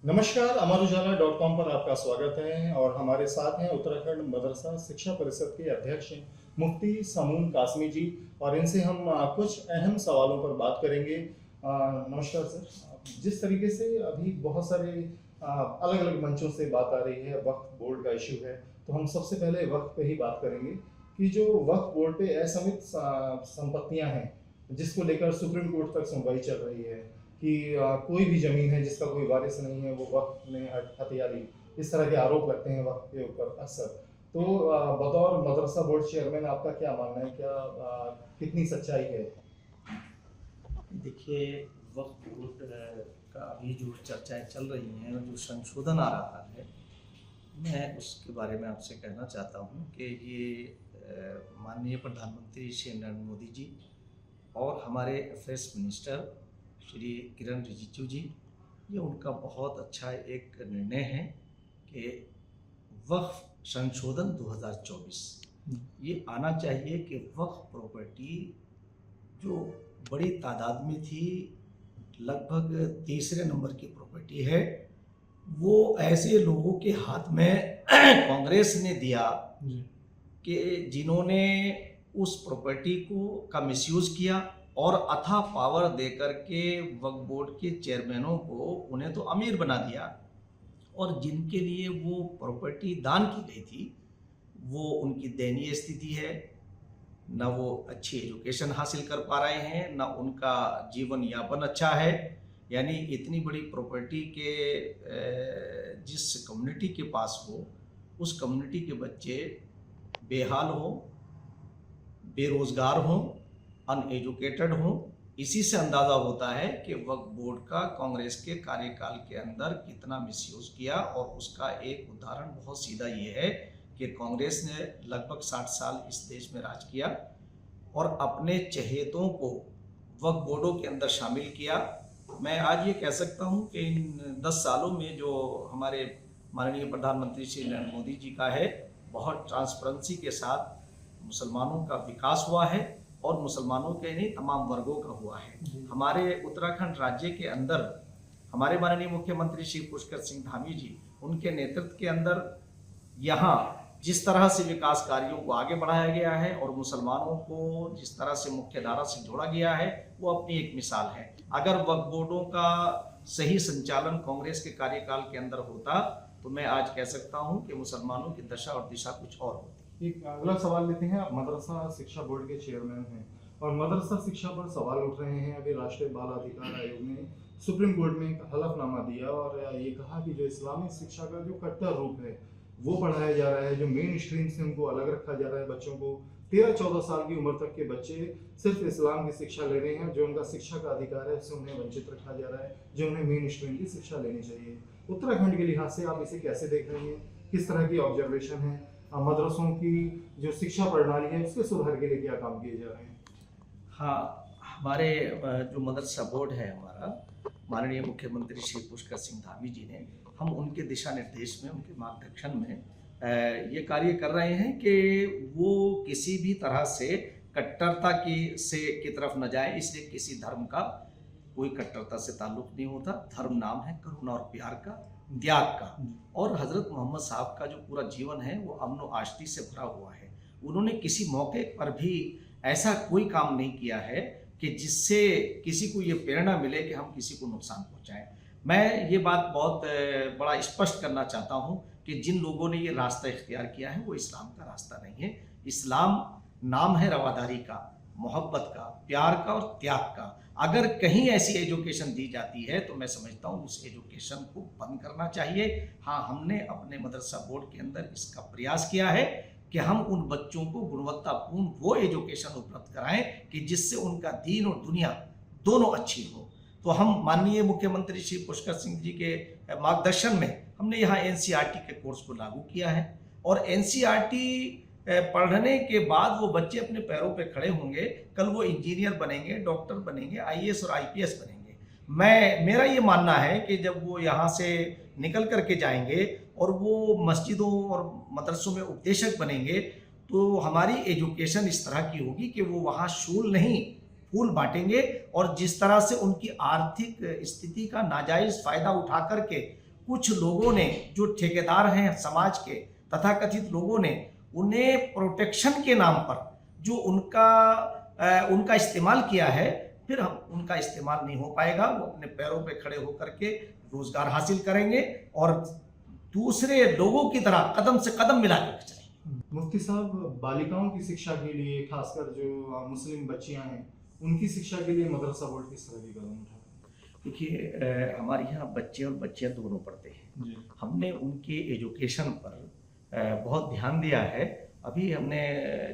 नमस्कार, अमर उजाला.com पर आपका स्वागत है और हमारे साथ हैं उत्तराखंड मदरसा शिक्षा परिषद के अध्यक्ष मुफ्ती समून कासमी जी और इनसे हम कुछ अहम सवालों पर बात करेंगे। नमस्कार सर। जिस तरीके से अभी बहुत सारे अलग अलग मंचों से बात आ रही है, वक्फ बोर्ड का इशू है, तो हम सबसे पहले वक्फ पे ही बात करेंगे कि जो वक्फ बोर्ड पे असमित संपत्तियां हैं जिसको लेकर सुप्रीम कोर्ट तक सुनवाई चल रही है कि कोई भी ज़मीन है जिसका कोई वारिस नहीं है वो वक़्फ़ ने हथिया ली, इस तरह के आरोप लगते हैं वक़्फ़ के ऊपर अक्सर। तो बतौर मदरसा बोर्ड चेयरमैन आपका क्या मानना है? क्या कितनी सच्चाई है? देखिए, वक्फ बोर्ड का अभी जो चर्चाएं चल रही हैं और जो संशोधन आ रहा है, मैं उसके बारे में आपसे कहना चाहता हूं कि ये माननीय प्रधानमंत्री श्री नरेंद्र मोदी जी और हमारे अफेयर्स मिनिस्टर श्री किरण रिजिजू जी, ये उनका बहुत अच्छा एक निर्णय है कि वक्फ संशोधन 2024 ये आना चाहिए कि वक्फ प्रॉपर्टी जो बड़ी तादाद में थी, लगभग तीसरे नंबर की प्रॉपर्टी है, वो ऐसे लोगों के हाथ में कांग्रेस ने दिया कि जिन्होंने उस प्रॉपर्टी का मिसयूज़ किया और अथाह पावर देकर के वक्फ बोर्ड के चेयरमैनों को उन्हें तो अमीर बना दिया और जिनके लिए वो प्रॉपर्टी दान की गई थी वो उनकी दयनीय स्थिति है। न वो अच्छी एजुकेशन हासिल कर पा रहे हैं, न उनका जीवन यापन अच्छा है। यानी इतनी बड़ी प्रॉपर्टी के जिस कम्युनिटी के पास हो, उस कम्युनिटी के बच्चे बेहाल हो, बेरोज़गार हों, अनएजुकेटेड हों। इसी से अंदाज़ा होता है कि वक्फ बोर्ड का कांग्रेस के कार्यकाल के अंदर कितना मिसयूज़ किया। और उसका एक उदाहरण बहुत सीधा ये है कि कांग्रेस ने लगभग 60 साल इस देश में राज किया और अपने चहेतों को वक्फ बोर्डों के अंदर शामिल किया। मैं आज ये कह सकता हूँ कि इन 10 सालों में जो हमारे माननीय प्रधानमंत्री श्री नरेंद्र मोदी जी का है, बहुत ट्रांसपेरेंसी के साथ मुसलमानों का विकास हुआ है और मुसलमानों के नहीं तमाम वर्गों का हुआ है। हमारे उत्तराखंड राज्य के अंदर हमारे माननीय मुख्यमंत्री श्री पुष्कर सिंह धामी जी, उनके नेतृत्व के अंदर यहाँ जिस तरह से विकास कार्यों को आगे बढ़ाया गया है और मुसलमानों को जिस तरह से मुख्य धारा से जोड़ा गया है, वो अपनी एक मिसाल है। अगर वक्फ बोर्डों का सही संचालन कांग्रेस के कार्यकाल के अंदर होता तो मैं आज कह सकता हूँ कि मुसलमानों की दशा और दिशा कुछ और होती। एक अगला सवाल लेते हैं। आप मदरसा शिक्षा बोर्ड के चेयरमैन हैं और मदरसा शिक्षा पर सवाल उठ रहे हैं। अभी राष्ट्रीय बाल अधिकार आयोग ने सुप्रीम कोर्ट में एक हलफनामा दिया और ये कहा कि जो इस्लामी शिक्षा का जो कट्टर रूप है वो पढ़ाया जा रहा है, जो मेन स्ट्रीम से उनको अलग रखा जा रहा है। बच्चों को 13-14 साल की उम्र तक के बच्चे सिर्फ इस्लाम की शिक्षा ले रहे हैं, जो उनका शिक्षा का अधिकार है उससे उन्हें वंचित रखा जा रहा है, जो उन्हें मेन स्ट्रीम की शिक्षा लेनी चाहिए। उत्तराखंड के लिहाज से आप इसे कैसे देख रहे हैं? किस तरह की ऑब्जर्वेशन है? मदरसों की जो शिक्षा प्रणाली है उसके सुधार के लिए क्या काम किए जा रहे हैं? हाँ, हमारे जो मदरसा बोर्ड है हमारा, माननीय मुख्यमंत्री श्री पुष्कर सिंह धामी जी ने, हम उनके दिशा निर्देश में, उनके मार्गदर्शन में ये कार्य कर रहे हैं कि वो किसी भी तरह से कट्टरता की तरफ न जाए। इसलिए किसी धर्म का कोई कट्टरता से ताल्लुक नहीं होता। धर्म नाम है करुणा और प्यार का, त्याग का। और हज़रत मोहम्मद साहब का जो पूरा जीवन है वो अमन व आष्टी से भरा हुआ है। उन्होंने किसी मौके पर भी ऐसा कोई काम नहीं किया है कि जिससे किसी को ये प्रेरणा मिले कि हम किसी को नुकसान पहुंचाएं। मैं ये बात बहुत बड़ा स्पष्ट करना चाहता हूं कि जिन लोगों ने ये रास्ता इख्तियार किया है वो इस्लाम का रास्ता नहीं है। इस्लाम नाम है रवादारी का, मोहब्बत का, प्यार का और त्याग का। अगर कहीं ऐसी एजुकेशन दी जाती है तो मैं समझता हूँ उस एजुकेशन को बंद करना चाहिए। हाँ, हमने अपने मदरसा बोर्ड के अंदर इसका प्रयास किया है कि हम उन बच्चों को गुणवत्तापूर्ण वो एजुकेशन उपलब्ध कराएं कि जिससे उनका दीन और दुनिया दोनों अच्छी हो। तो हम माननीय मुख्यमंत्री श्री पुष्कर सिंह जी के मार्गदर्शन में हमने यहाँ एनसीईआरटी के कोर्स को लागू किया है और एनसीईआरटी पढ़ने के बाद वो बच्चे अपने पैरों पे खड़े होंगे। कल वो इंजीनियर बनेंगे, डॉक्टर बनेंगे, आईएएस और आईपीएस बनेंगे। मेरा ये मानना है कि जब वो यहाँ से निकल करके जाएंगे और वो मस्जिदों और मदरसों में उपदेशक बनेंगे तो हमारी एजुकेशन इस तरह की होगी कि वो वहाँ शूल नहीं फूल बांटेंगे और जिस तरह से उनकी आर्थिक स्थिति का नाजायज़ फ़ायदा उठा करके कुछ लोगों ने, जो ठेकेदार हैं समाज के तथाकथित लोगों ने, उन्हें प्रोटेक्शन के नाम पर जो उनका इस्तेमाल किया है, फिर हम उनका इस्तेमाल नहीं हो पाएगा। वो अपने पैरों पे खड़े होकर के रोजगार हासिल करेंगे और दूसरे लोगों की तरह कदम से कदम मिला कर चलेंगे। मुफ्ती साहब, बालिकाओं की शिक्षा के लिए, खासकर जो मुस्लिम बच्चियां हैं, उनकी शिक्षा के लिए मदरसा बोर्ड किस तरह की कदम उठा रहा है? देखिए, हमारे यहाँ बच्चे और बच्चियाँ दोनों पढ़ते हैं। जी। हमने उनके एजुकेशन पर बहुत ध्यान दिया है। अभी हमने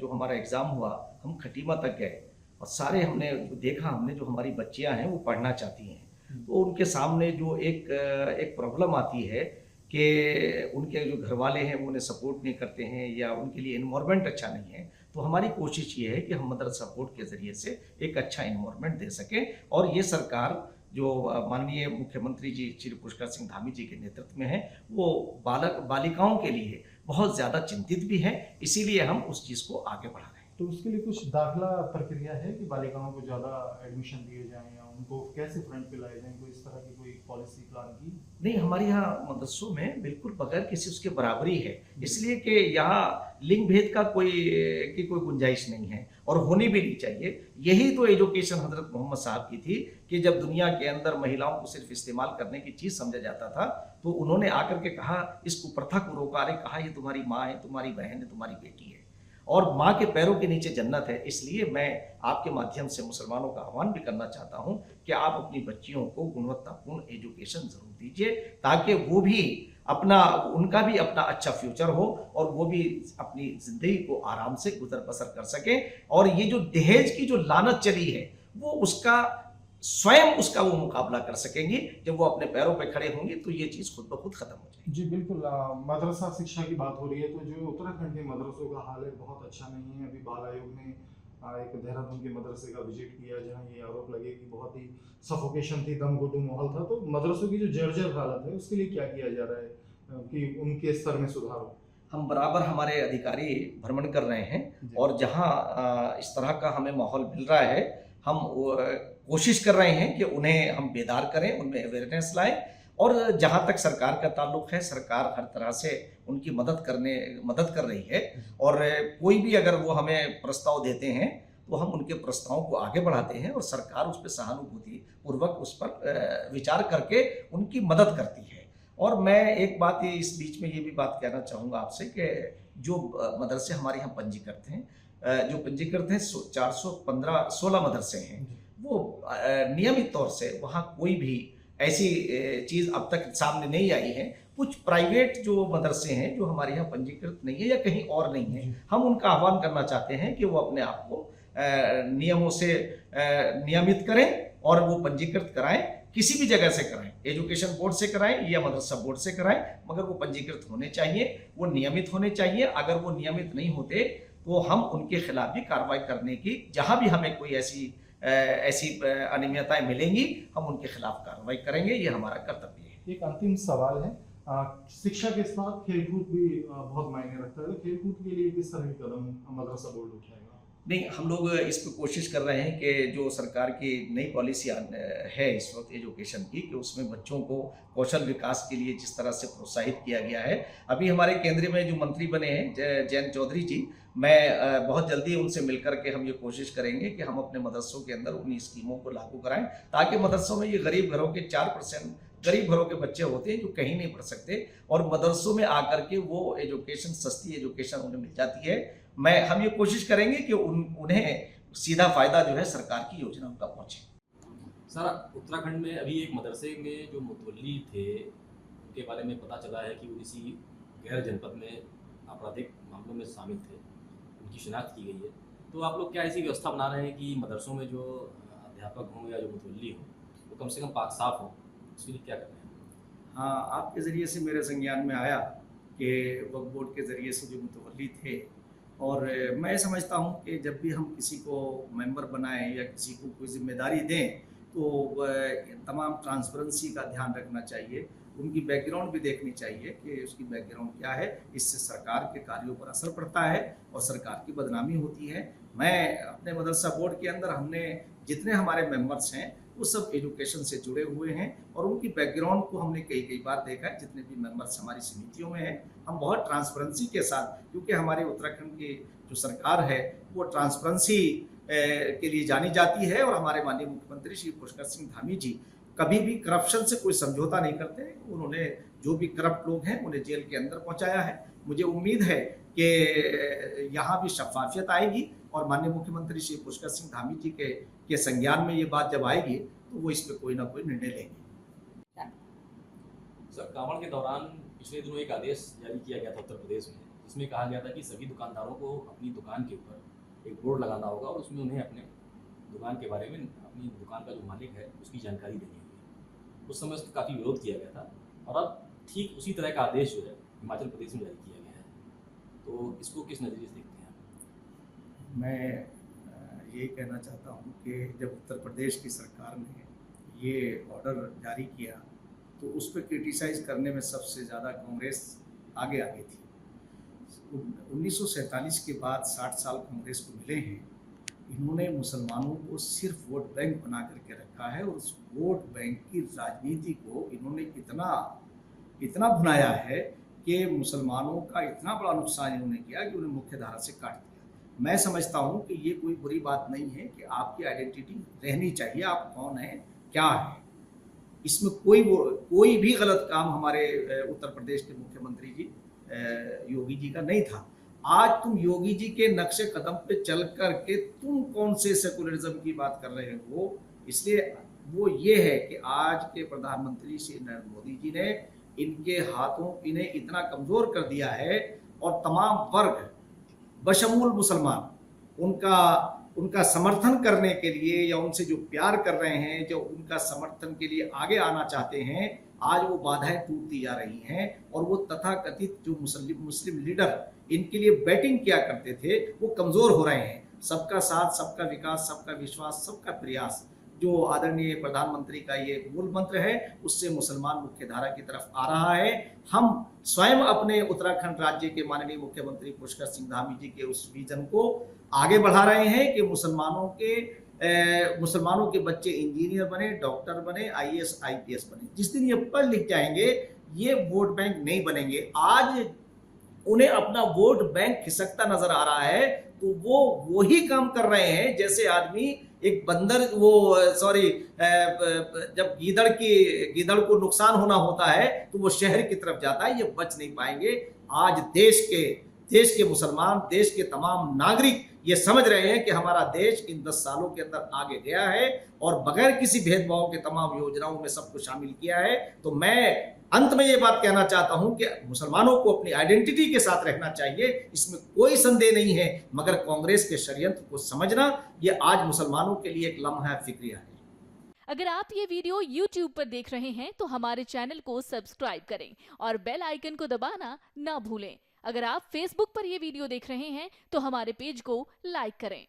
जो हमारा एग्ज़ाम हुआ, हम खटीमा तक गए और सारे हमने जो देखा, हमने जो हमारी बच्चियां हैं वो पढ़ना चाहती हैं, तो उनके सामने जो एक प्रॉब्लम आती है कि उनके जो घर वाले हैं वो उन्हें सपोर्ट नहीं करते हैं या उनके लिए इन्वायरमेंट अच्छा नहीं है। तो हमारी कोशिश ये है कि हम मदरसा बोर्ड के ज़रिए से एक अच्छा इन्वायरमेंट दे सकें। और ये सरकार जो माननीय मुख्यमंत्री जी श्री पुष्कर सिंह धामी जी के नेतृत्व में है, वो बालिकाओं के लिए बहुत ज़्यादा चिंतित भी है, इसीलिए हम उस चीज़ को आगे बढ़ा रहे हैं। तो उसके लिए कुछ दाखिला प्रक्रिया है कि बालिकाओं को ज़्यादा एडमिशन दिए जाएं या उनको कैसे फ्रंट पे लाए जाएं? कोई इस तरह की कोई पॉलिसी प्लान की? नहीं, हमारे यहाँ मदरसों में बिल्कुल बगैर किसी उसके बराबरी है, इसलिए कि यहाँ लिंग भेद का कोई गुंजाइश नहीं है और होनी भी नहीं चाहिए। यही तो एजुकेशन हजरत मोहम्मद साहब की थी कि जब दुनिया के अंदर महिलाओं को सिर्फ इस्तेमाल करने की चीज़ समझा जाता था, तो उन्होंने आकर के कहा, इस कुप्रथा को रोका। अरे कहा, ये तुम्हारी माँ है, तुम्हारी बहन है, तुम्हारी बेटी है और माँ के पैरों के नीचे जन्नत है। इसलिए मैं आपके माध्यम से मुसलमानों का आह्वान भी करना चाहता हूँ कि आप अपनी बच्चियों को गुणवत्तापूर्ण एजुकेशन जरूर दीजिए, ताकि वो भी उनका भी अपना अच्छा फ्यूचर हो और वो भी अपनी जिंदगी को आराम से गुजर बसर कर सकें। और ये जो दहेज की जो लानत चली है, वो स्वयं उसका वो मुकाबला कर सकेंगी। जब वो अपने पैरों पे खड़े होंगे तो ये चीज़ खुद ब खुद खत्म हो जाएगी। जी बिल्कुल। मदरसा शिक्षा की बात हो रही है तो जो उत्तराखंड के मदरसों का हाल है बहुत अच्छा नहीं है। अभी बाल आयोग ने एक देहरादून के मदरसे का विजिट किया जहां ये आरोप लगे कि बहुत ही सफोकेशन थी, दम घुटू माहौल था। तो मदरसों की जो जर्जर हालत है उसके लिए क्या किया जा रहा है कि उनके स्तर में सुधार हो? हम बराबर हमारे अधिकारी भ्रमण कर रहे हैं और जहाँ इस तरह का हमें माहौल मिल रहा है, हम कोशिश कर रहे हैं कि उन्हें हम बेदार करें, उनमें अवेयरनेस लाएं। और जहाँ तक सरकार का ताल्लुक है, सरकार हर तरह से उनकी मदद कर रही है। और कोई भी अगर वो हमें प्रस्ताव देते हैं तो हम उनके प्रस्तावों को आगे बढ़ाते हैं और सरकार उस पर सहानुभूति पूर्वक उस पर विचार करके उनकी मदद करती है। और मैं एक बात इस बीच में ये भी बात कहना चाहूँगा आपसे कि जो मदरसे हमारे यहाँ पंजीकृत हैं, 416 मदरसे हैं, वो नियमित तौर से वहाँ कोई भी ऐसी चीज़ अब तक सामने नहीं आई है। कुछ प्राइवेट जो मदरसे हैं जो हमारे यहाँ पंजीकृत नहीं है या कहीं और नहीं है, हम उनका आह्वान करना चाहते हैं कि वो अपने आप को नियमों से नियमित करें और वो पंजीकृत कराएं। किसी भी जगह से कराएं, एजुकेशन बोर्ड से कराएं या मदरसा बोर्ड से कराएं, मगर वो पंजीकृत होने चाहिए, वो नियमित होने चाहिए। अगर वो नियमित नहीं होते तो हम उनके खिलाफ भी कार्रवाई करने की, जहाँ भी हमें कोई ऐसी अनियमितताएं मिलेंगी, हम उनके खिलाफ कार्रवाई करेंगे। ये हमारा कर्तव्य है। एक अंतिम सवाल है, शिक्षा के साथ खेलकूद भी बहुत मायने रखता है। तो खेलकूद के लिए किस तरह के कदम मदरसा बोर्ड उठाएगा? नहीं, हम लोग इस पर कोशिश कर रहे हैं कि जो सरकार की नई पॉलिसी है इस वक्त एजुकेशन की, कि उसमें बच्चों को कौशल विकास के लिए जिस तरह से प्रोत्साहित किया गया है। अभी हमारे केंद्र में जो मंत्री बने हैं जयंत चौधरी जी, मैं बहुत जल्दी उनसे मिलकर के हम ये कोशिश करेंगे कि हम अपने मदरसों के अंदर उन्हीं स्कीमों को लागू कराएं, ताकि मदरसों में ये गरीब घरों के 4% गरीब घरों के बच्चे होते हैं जो कहीं नहीं पढ़ सकते, और मदरसों में आकर के वो एजुकेशन, सस्ती एजुकेशन उन्हें मिल जाती है। हम ये कोशिश करेंगे कि उन्हें सीधा फायदा जो है सरकार की योजनाओं का पहुंचे। सर, उत्तराखंड में अभी एक मदरसे में जो मुतवल्ली थे, उनके बारे में पता चला है कि वो इसी गैर जनपद में आपराधिक मामलों में शामिल थे, उनकी शिनाख्त की गई है। तो आप लोग क्या ऐसी व्यवस्था बना रहे हैं कि मदरसों में जो अध्यापक हों या जो मुतवल्ली हों वो कम से कम पाक साफ हों? उसके लिए क्या कर रहे हैं? हाँ, आपके ज़रिए से मेरे संज्ञान में आया कि वक्फ बोर्ड के ज़रिए से जो मुतवल्ली थे, और मैं समझता हूँ कि जब भी हम किसी को मेंबर बनाएं या किसी को कोई जिम्मेदारी दें तो तमाम ट्रांसपेरेंसी का ध्यान रखना चाहिए, उनकी बैकग्राउंड भी देखनी चाहिए कि उसकी बैकग्राउंड क्या है। इससे सरकार के कार्यों पर असर पड़ता है और सरकार की बदनामी होती है। मैं अपने मदरसा बोर्ड के अंदर, हमने जितने हमारे मेंबर्स हैं वो सब एजुकेशन से जुड़े हुए हैं और उनकी बैकग्राउंड को हमने कई बार देखा है। जितने भी मेंबर्स हमारी समितियों में हैं, हम बहुत ट्रांसपेरेंसी के साथ, क्योंकि हमारे उत्तराखंड की जो सरकार है वो ट्रांसपेरेंसी के लिए जानी जाती है और हमारे माननीय मुख्यमंत्री श्री पुष्कर सिंह धामी जी कभी भी करप्शन से कोई समझौता नहीं करते। उन्होंने जो भी करप्ट लोग हैं उन्हें जेल के अंदर पहुंचाया है। मुझे उम्मीद है कि यहाँ भी शफाफियत आएगी और माननीय मुख्यमंत्री श्री पुष्कर सिंह धामी जी के संज्ञान में ये बात जब आएगी तो वो इस पर कोई ना कोई निर्णय लेंगे। सर, कांवड़ के दौरान पिछले दिनों एक आदेश जारी किया गया था उत्तर प्रदेश में, जिसमें कहा गया था कि सभी दुकानदारों को अपनी दुकान के ऊपर एक बोर्ड लगाना होगा और उसमें उन्हें अपने दुकान के बारे में, अपनी दुकान का जो मालिक है उसकी जानकारी देनी होगी। उस समय उसका काफ़ी विरोध किया गया था और अब ठीक उसी तरह का आदेश जो है हिमाचल प्रदेश में जारी किया गया है, तो इसको किस नज़रिए से देखते हैं? मैं ये कहना चाहता हूँ कि जब उत्तर प्रदेश की सरकार ने ये ऑर्डर जारी किया तो उस पर क्रिटिसाइज़ करने में सबसे ज़्यादा कांग्रेस आगे थी। 1947 के बाद 60 साल कांग्रेस को मिले हैं। इन्होंने मुसलमानों को सिर्फ वोट बैंक बना करके रखा है और उस वोट बैंक की राजनीति को इन्होंने इतना भुनाया है कि मुसलमानों का इतना बड़ा नुकसान इन्होंने किया कि उन्हें मुख्य धारा से काट दिया। मैं समझता हूँ कि ये कोई बुरी बात नहीं है कि आपकी आइडेंटिटी रहनी चाहिए, आप कौन हैं, क्या है। इसमें कोई भी गलत काम हमारे उत्तर प्रदेश के मुख्यमंत्री जी योगी जी का नहीं था। आज तुम योगी जी के नक्शे कदम पे चल कर के तुम कौन से सेकुलरिज्म की बात कर रहे हो। इसलिए वो ये है कि आज के प्रधानमंत्री श्री नरेंद्र मोदी जी ने इनके हाथों इन्हें इतना कमज़ोर कर दिया है और तमाम वर्ग बशमूल मुसलमान उनका समर्थन करने के लिए या उनसे जो प्यार कर रहे हैं, जो उनका समर्थन के लिए आगे आना चाहते हैं, आज वो बाधाएं टूटती जा रही हैं और वो तथाकथित जो मुस्लिम लीडर इनके लिए बैटिंग किया करते थे वो कमज़ोर हो रहे हैं। सबका साथ, सबका विकास, सबका विश्वास, सबका प्रयास जो आदरणीय प्रधानमंत्री का ये मूल मंत्र है, उससे मुसलमान मुख्यधारा की तरफ आ रहा है। हम स्वयं अपने उत्तराखंड राज्य के माननीय मुख्यमंत्री पुष्कर सिंह धामी जी के उस विजन को आगे बढ़ा रहे हैं कि मुसलमानों के बच्चे इंजीनियर बने, डॉक्टर बने, IAS IPS बने। जिस दिन ये पढ़ लिख जाएंगे ये वोट बैंक नहीं बनेंगे। आज उन्हें अपना वोट बैंक खिसकता नजर आ रहा है तो वो वही काम कर रहे हैं जैसे आदमी एक बंदर जब गीदड़ को नुकसान होना होता है तो वो शहर की तरफ जाता है, ये बच नहीं पाएंगे। आज देश के मुसलमान, देश के तमाम नागरिक ये समझ रहे हैं कि हमारा देश इन 10 सालों के अंदर आगे गया है और बगैर किसी भेदभाव के तमाम योजनाओं में सबको शामिल किया है। तो मैं अंत में ये बात कहना चाहता हूं कि मुसलमानों को अपनी आइडेंटिटी के साथ रहना चाहिए, इसमें कोई संदेह नहीं है, मगर कांग्रेस के षड्यंत्र को समझना ये आज मुसलमानों के लिए एक लम्हा फिक्रिया है। अगर आप ये वीडियो YouTube पर देख रहे हैं तो हमारे चैनल को सब्सक्राइब करें और बेल आइकन को दबाना ना भूलें। अगर आप Facebook पर ये वीडियो देख रहे हैं तो हमारे पेज को लाइक करें।